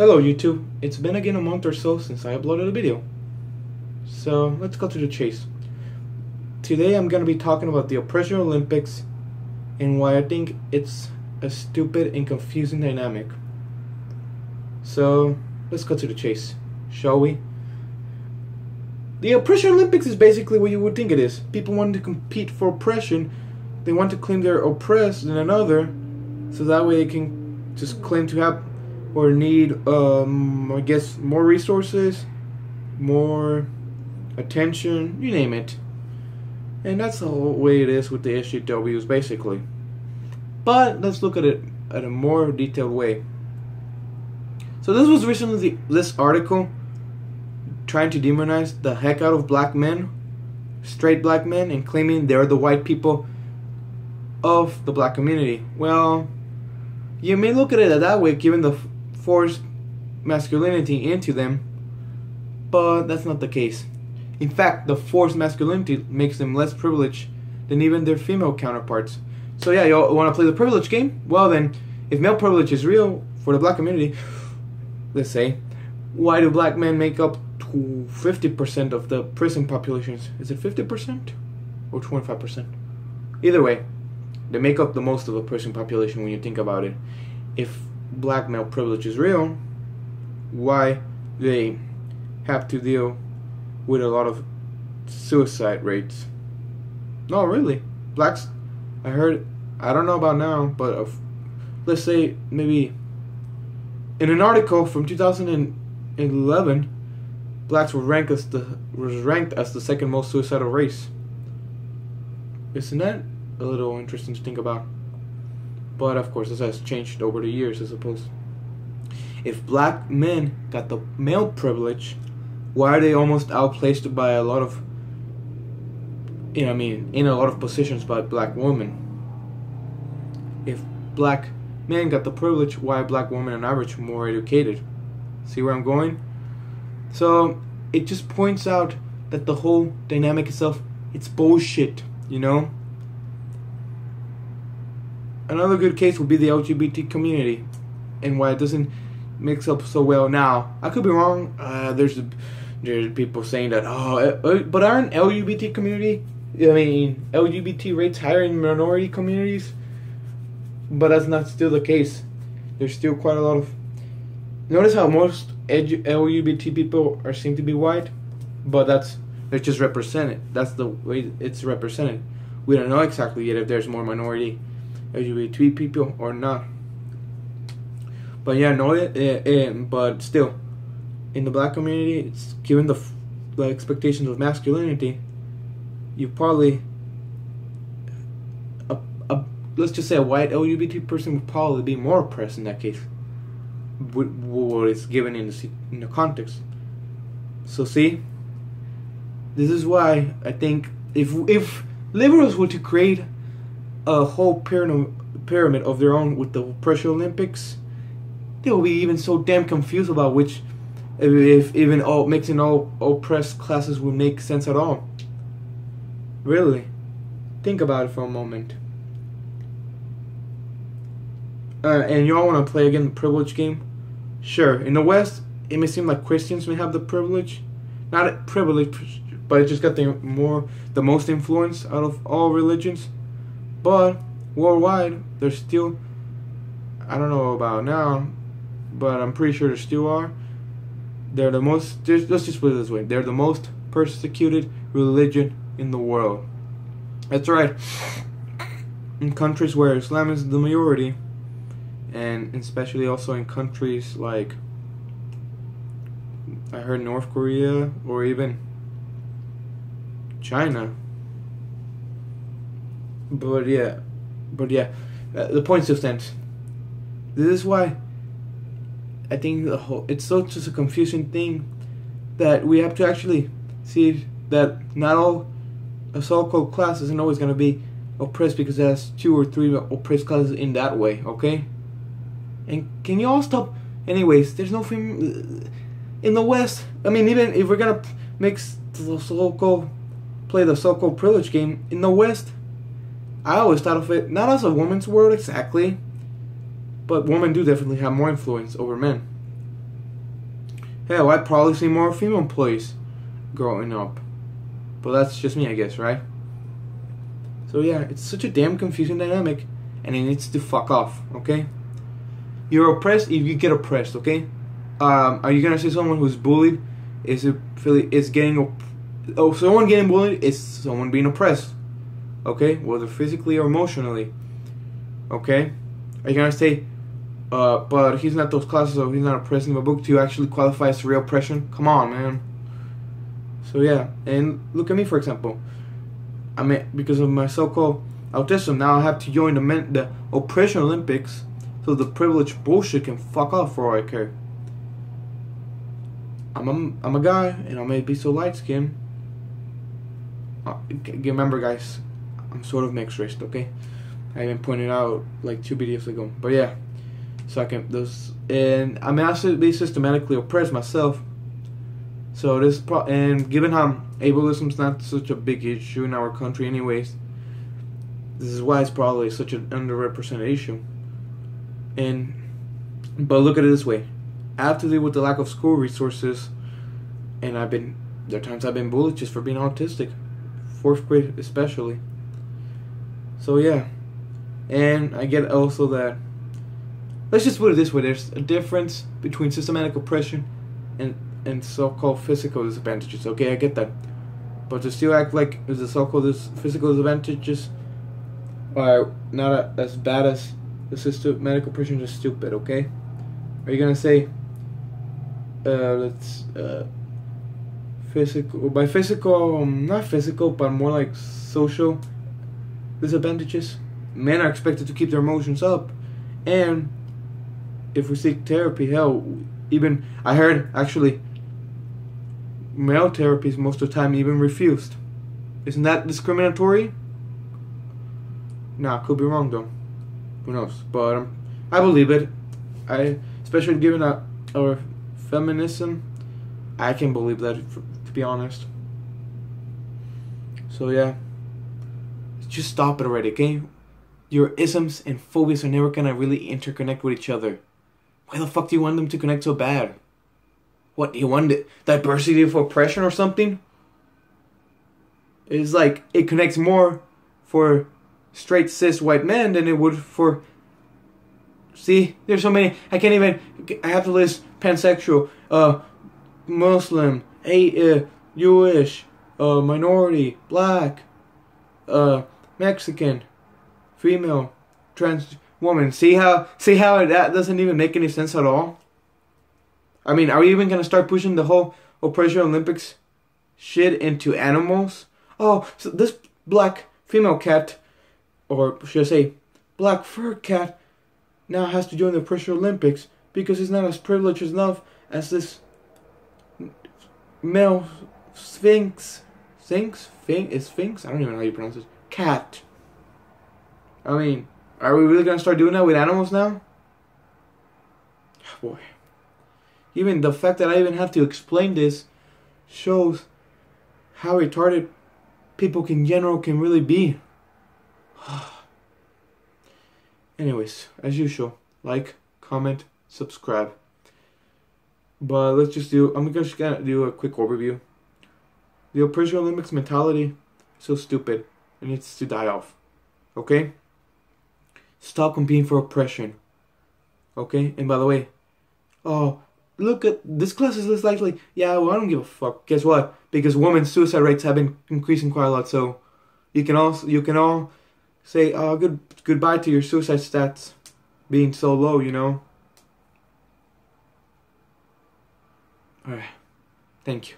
Hello YouTube, it's been again a month or so since I uploaded a video. So let's go to the chase. Today I'm going to be talking about the Opression Olympics and why I think it's a stupid and confusing dynamic. So let's go to the chase, shall we? The Opression Olympics is basically what you would think it is. People want to compete for oppression. They want to claim they're oppressed than another, so that way they can just claim to have or need, I guess, more resources, more attention, you name it. And that's the whole way it is with the SJWs, basically. But let's look at it at a more detailed way. So this was recently this article trying to demonize the heck out of black men, straight black men, and claiming they're the white people of the black community. Well, you may look at it that way given the forced masculinity into them, but that's not the case. In fact, the forced masculinity makes them less privileged than even their female counterparts. So yeah, you want to play the privilege game? Well then, if male privilege is real for the black community, let's say, why do black men make up to 50% of the prison populations? Is it 50% or 25%? Either way, they make up the most of the prison population when you think about it. If black male privilege is real, why they have to deal with a lot of suicide rates? No, really. Blacks, I heard, I don't know about now, but let's say maybe in an article from 2011, blacks were ranked as the second most suicidal race. Isn't that a little interesting to think about? But of course, this has changed over the years, I suppose. If black men got the male privilege, why are they almost outplaced by a lot of, in a lot of positions by black women? If black men got the privilege, why are black women on average more educated? See where I'm going? So it just points out that the whole dynamic itself, it's bullshit, you know? Another good case would be the LGBT community and why it doesn't mix up so well now. I could be wrong. There's people saying that, but aren't LGBT rates higher in minority communities? But that's not still the case. There's still quite a lot of. Notice how most LGBT people seem to be white, but they're just represented. That's the way it's represented. We don't know exactly yet if there's more minority LGBT people or not. But yeah, but still, in the black community, it's given the expectations of masculinity. You probably, let's just say a white LGBT person would probably be more oppressed in that case. What is given in the context. So see, this is why I think if liberals were to create a whole pyramid of their own with the Opression Olympics, they will be even so damn confused about which, if even mixing all oppressed classes would make sense at all. Really, think about it for a moment. And y'all want to play again the privilege game? Sure. In the West, it may seem like Christians may have the privilege, not privilege, but it just got the most influence out of all religions. But worldwide, there's still, I don't know about now, but I'm pretty sure there still are. They're the most, let's just put it this way, they're the most persecuted religion in the world. That's right. In countries where Islam is the majority, and especially also in countries like, I heard North Korea or even China. But yeah, the point still stands. This is why I think it's such a confusing thing that we have to actually see that not all a so-called class isn't always going to be oppressed because it has 2 or 3 oppressed classes in that way, okay? And can you all stop? Anyways, there's no in the West. Even if we're going to mix the so-called, play the so-called privilege game, in the West, I always thought of it not as a woman's world exactly, but women do definitely have more influence over men. Hell, I probably see more female employees growing up. But that's just me, I guess, right? So yeah, it's such a damn confusing dynamic, and it needs to fuck off, okay? You're oppressed if you get oppressed, okay? Are you gonna say someone who's bullied someone getting bullied is someone being oppressed, okay? Whether physically or emotionally, okay? Are you gonna say, but he's not those classes, so he's not oppressing my book to actually qualify as real oppression? Come on, man. So yeah, and look at me for example. I mean, because of my so-called autism, now I have to join the Opression Olympics, so the privileged bullshit can fuck off for all I care. I'm a guy, and I may be so light-skinned. Remember, guys, I'm sort of mixed race, okay? I even pointed out like 2 videos ago. But yeah, so and I mean, I should be systematically oppressed myself. So and given how ableism is not such a big issue in our country, anyways, this is why it's probably such an underrepresented issue. But look at it this way: I have to deal with the lack of school resources, and there are times I've been bullied just for being autistic, 4th grade especially. So yeah, and I get also that. Let's just put it this way: there's a difference between systematic oppression and so-called physical disadvantages. Okay, I get that, but to still act like the so-called physical disadvantages are not as bad as the systematic oppression is stupid. Okay, are you gonna say physical, by physical, not physical, but more like social disadvantages? Men are expected to keep their emotions up, and if we seek therapy, hell, even I heard actually male therapies most of the time even refused. Isn't that discriminatory? Nah, could be wrong though. Who knows? But I believe it. Especially given our feminism, I can believe that, to be honest. So yeah, just stop it already, okay? Your isms and phobias are never gonna really interconnect with each other. Why the fuck do you want them to connect so bad? What, do you want diversity of oppression or something? It's like it connects more for straight cis white men than it would for. See, there's so many. I have to list pansexual, Muslim, Jewish, minority, black, Mexican, female, trans woman. See how that doesn't even make any sense at all? I mean, are we even gonna start pushing the whole Opression Olympics shit into animals? Oh, so this black female cat, or should I say, black fur cat, now has to join the Opression Olympics because he's not as privileged enough as this male sphinx. Sphinx? I don't even know how you pronounce it. Cat. I mean, are we really gonna start doing that with animals now? Boy. Even the fact that I even have to explain this shows how retarded people in general can really be. Anyways, as usual, like, comment, subscribe. But I'm just gonna do a quick overview. The Opression Olympics mentality is so stupid. It needs to die off. Okay? Stop competing for oppression. Okay? And by the way, look at this class is less likely. Yeah, well, I don't give a fuck. Guess what? Because women's suicide rates have been increasing quite a lot. So you can all say goodbye to your suicide stats being so low. You know. All right. Thank you.